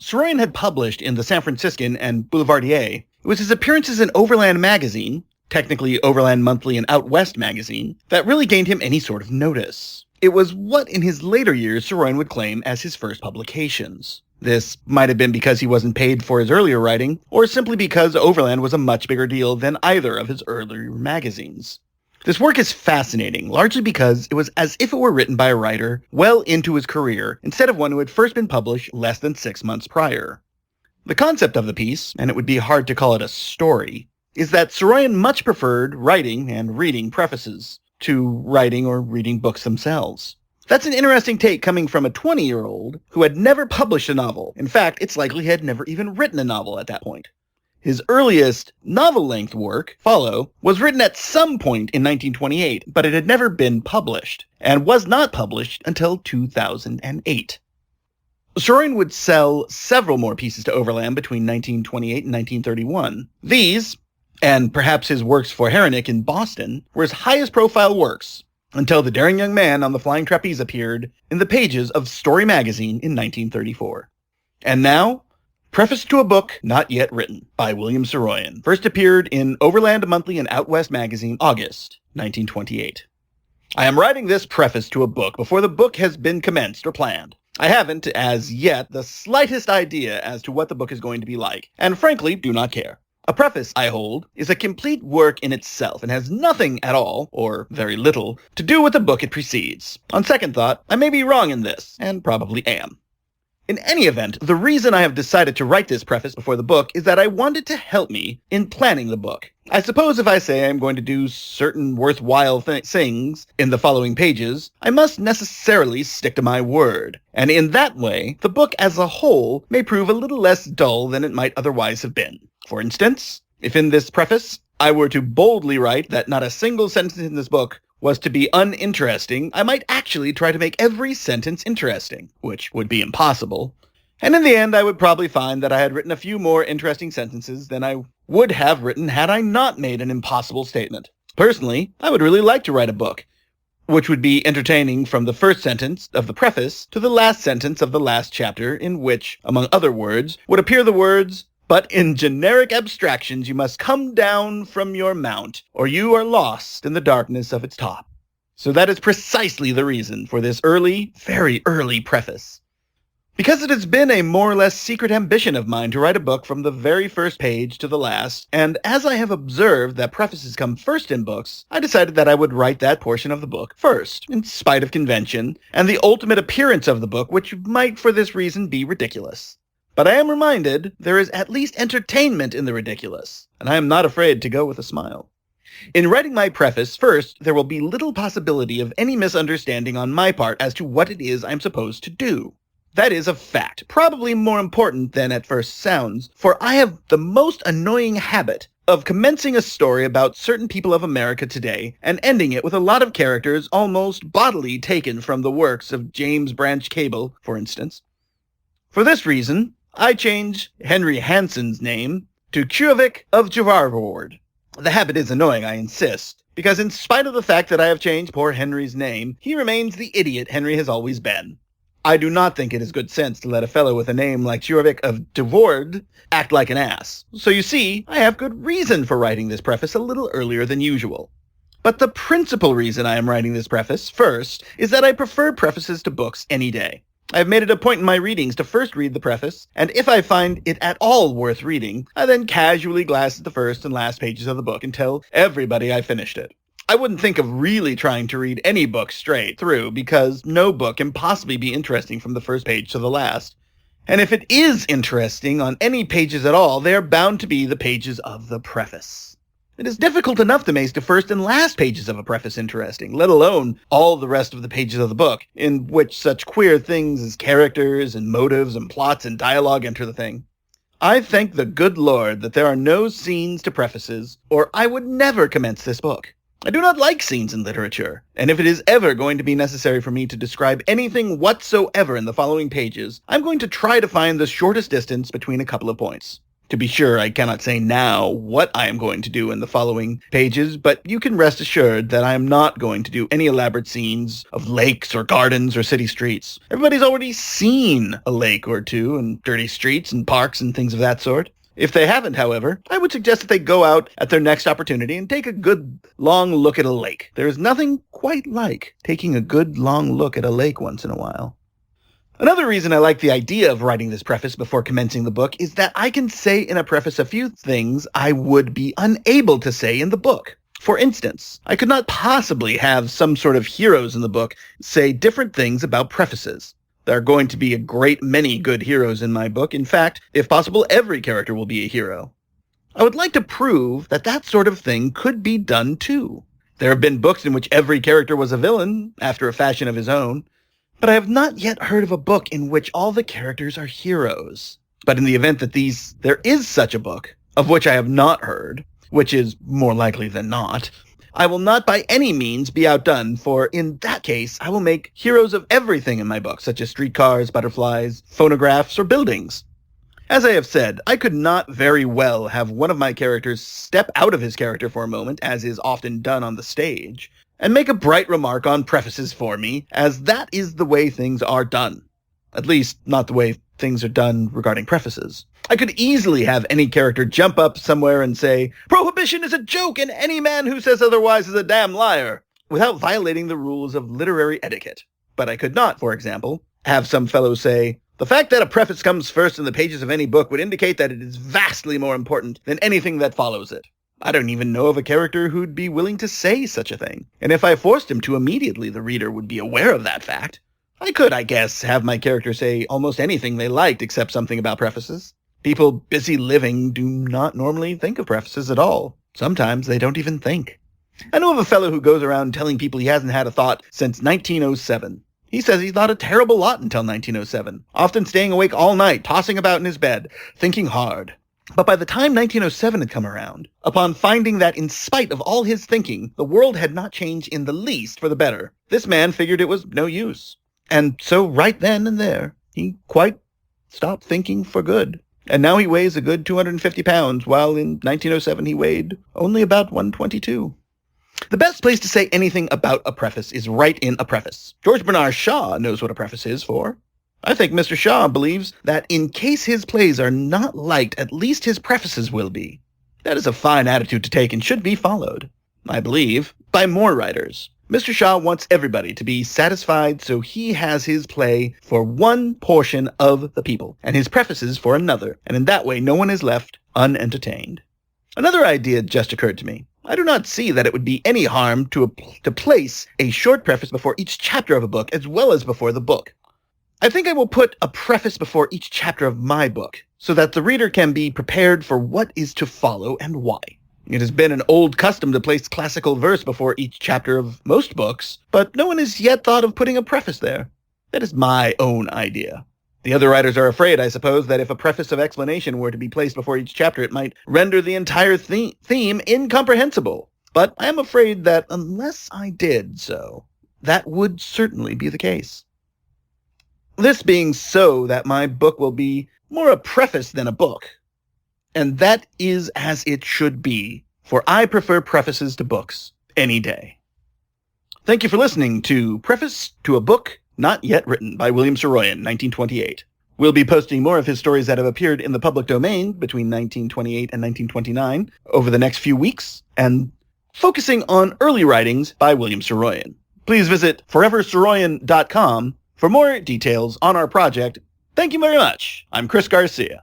Saroyan had published in the San Franciscan and Boulevardier. It was his appearances in Overland magazine, technically Overland Monthly and Out West magazine, that really gained him any sort of notice. It was what in his later years Saroyan would claim as his first publications. This might have been because he wasn't paid for his earlier writing, or simply because Overland was a much bigger deal than either of his earlier magazines. This work is fascinating, largely because it was as if it were written by a writer well into his career, instead of one who had first been published less than 6 months prior. The concept of the piece, and it would be hard to call it a story, is that Saroyan much preferred writing and reading prefaces to writing or reading books themselves. That's an interesting take coming from a 20-year-old who had never published a novel. In fact, it's likely he had never even written a novel at that point. His earliest novel-length work, Follow, was written at some point in 1928, but it had never been published, and was not published until 2008. Saroyan would sell several more pieces to Overland between 1928 and 1931. These, and perhaps his works for Heronick in Boston, were his highest-profile works, until The Daring Young Man on the Flying Trapeze appeared in the pages of Story magazine in 1934. And now, Preface to a Book Not Yet Written by William Saroyan, first appeared in Overland Monthly and Out West magazine, August 1928. I am writing this preface to a book before the book has been commenced or planned. I haven't, as yet, the slightest idea as to what the book is going to be like, and frankly do not care. A preface, I hold, is a complete work in itself and has nothing at all, or very little, to do with the book it precedes. On second thought, I may be wrong in this, and probably am. In any event, the reason I have decided to write this preface before the book is that I want it to help me in planning the book. I suppose if I say I'm going to do certain worthwhile things in the following pages, I must necessarily stick to my word. And in that way, the book as a whole may prove a little less dull than it might otherwise have been. For instance, if in this preface I were to boldly write that not a single sentence in this book was to be uninteresting, I might actually try to make every sentence interesting, which would be impossible. And in the end, I would probably find that I had written a few more interesting sentences than I would have written had I not made an impossible statement. Personally, I would really like to write a book, which would be entertaining from the first sentence of the preface to the last sentence of the last chapter, in which, among other words, would appear the words, "But in generic abstractions you must come down from your mount, or you are lost in the darkness of its top." So that is precisely the reason for this early, very early preface. Because it has been a more or less secret ambition of mine to write a book from the very first page to the last, and as I have observed that prefaces come first in books, I decided that I would write that portion of the book first, in spite of convention, and the ultimate appearance of the book, which might for this reason be ridiculous. But I am reminded there is at least entertainment in the ridiculous, and I am not afraid to go with a smile. In writing my preface, first, there will be little possibility of any misunderstanding on my part as to what it is I am supposed to do. That is a fact, probably more important than at first sounds, for I have the most annoying habit of commencing a story about certain people of America today and ending it with a lot of characters almost bodily taken from the works of James Branch Cabell, for instance. For this reason, I change Henry Hansen's name to Chuvik of Javarward. The habit is annoying, I insist, because in spite of the fact that I have changed poor Henry's name, he remains the idiot Henry has always been. I do not think it is good sense to let a fellow with a name like Chuvik of Javarward act like an ass. So you see, I have good reason for writing this preface a little earlier than usual. But the principal reason I am writing this preface, first, is that I prefer prefaces to books any day. I have made it a point in my readings to first read the preface, and if I find it at all worth reading, I then casually glance at the first and last pages of the book and tell everybody I finished it. I wouldn't think of really trying to read any book straight through, because no book can possibly be interesting from the first page to the last. And if it is interesting on any pages at all, they are bound to be the pages of the preface. It is difficult enough to make the first and last pages of a preface interesting, let alone all the rest of the pages of the book, in which such queer things as characters and motives and plots and dialogue enter the thing. I thank the good Lord that there are no scenes to prefaces, or I would never commence this book. I do not like scenes in literature, and if it is ever going to be necessary for me to describe anything whatsoever in the following pages, I'm going to try to find the shortest distance between a couple of points. To be sure, I cannot say now what I am going to do in the following pages, but you can rest assured that I am not going to do any elaborate scenes of lakes or gardens or city streets. Everybody's already seen a lake or two and dirty streets and parks and things of that sort. If they haven't, however, I would suggest that they go out at their next opportunity and take a good long look at a lake. There is nothing quite like taking a good long look at a lake once in a while. Another reason I like the idea of writing this preface before commencing the book is that I can say in a preface a few things I would be unable to say in the book. For instance, I could not possibly have some sort of heroes in the book say different things about prefaces. There are going to be a great many good heroes in my book. In fact, if possible, every character will be a hero. I would like to prove that that sort of thing could be done too. There have been books in which every character was a villain, after a fashion of his own, but I have not yet heard of a book in which all the characters are heroes. But in the event that there is such a book, of which I have not heard, which is more likely than not, I will not by any means be outdone, for in that case I will make heroes of everything in my book, such as streetcars, butterflies, phonographs, or buildings. As I have said, I could not very well have one of my characters step out of his character for a moment, as is often done on the stage, and make a bright remark on prefaces for me, as that is the way things are done. At least, not the way things are done regarding prefaces. I could easily have any character jump up somewhere and say, "Prohibition is a joke, and any man who says otherwise is a damn liar," without violating the rules of literary etiquette. But I could not, for example, have some fellow say, "The fact that a preface comes first in the pages of any book would indicate that it is vastly more important than anything that follows it." I don't even know of a character who'd be willing to say such a thing, and if I forced him to immediately, the reader would be aware of that fact. I could, I guess, have my character say almost anything they liked except something about prefaces. People busy living do not normally think of prefaces at all. Sometimes they don't even think. I know of a fellow who goes around telling people he hasn't had a thought since 1907. He says he thought a terrible lot until 1907, often staying awake all night, tossing about in his bed, thinking hard. But by the time 1907 had come around, upon finding that in spite of all his thinking, the world had not changed in the least for the better, this man figured it was no use. And so right then and there, he quite stopped thinking for good. And now he weighs a good 250 pounds, while in 1907 he weighed only about 122. The best place to say anything about a preface is right in a preface. George Bernard Shaw knows what a preface is for. I think Mr. Shaw believes that in case his plays are not liked, at least his prefaces will be. That is a fine attitude to take and should be followed, I believe, by more writers. Mr. Shaw wants everybody to be satisfied, so he has his play for one portion of the people, and his prefaces for another, and in that way no one is left unentertained. Another idea just occurred to me. I do not see that it would be any harm to place a short preface before each chapter of a book, as well as before the book. I think I will put a preface before each chapter of my book, so that the reader can be prepared for what is to follow and why. It has been an old custom to place classical verse before each chapter of most books, but no one has yet thought of putting a preface there. That is my own idea. The other writers are afraid, I suppose, that if a preface of explanation were to be placed before each chapter, it might render the entire theme incomprehensible. But I am afraid that unless I did so, that would certainly be the case. This being so, that my book will be more a preface than a book. And that is as it should be, for I prefer prefaces to books any day. Thank you for listening to Preface to a Book Not Yet Written by William Saroyan, 1928. We'll be posting more of his stories that have appeared in the public domain between 1928 and 1929 over the next few weeks, and focusing on early writings by William Saroyan. Please visit foreversaroyan.com for more details on our project. Thank you very much. I'm Chris Garcia.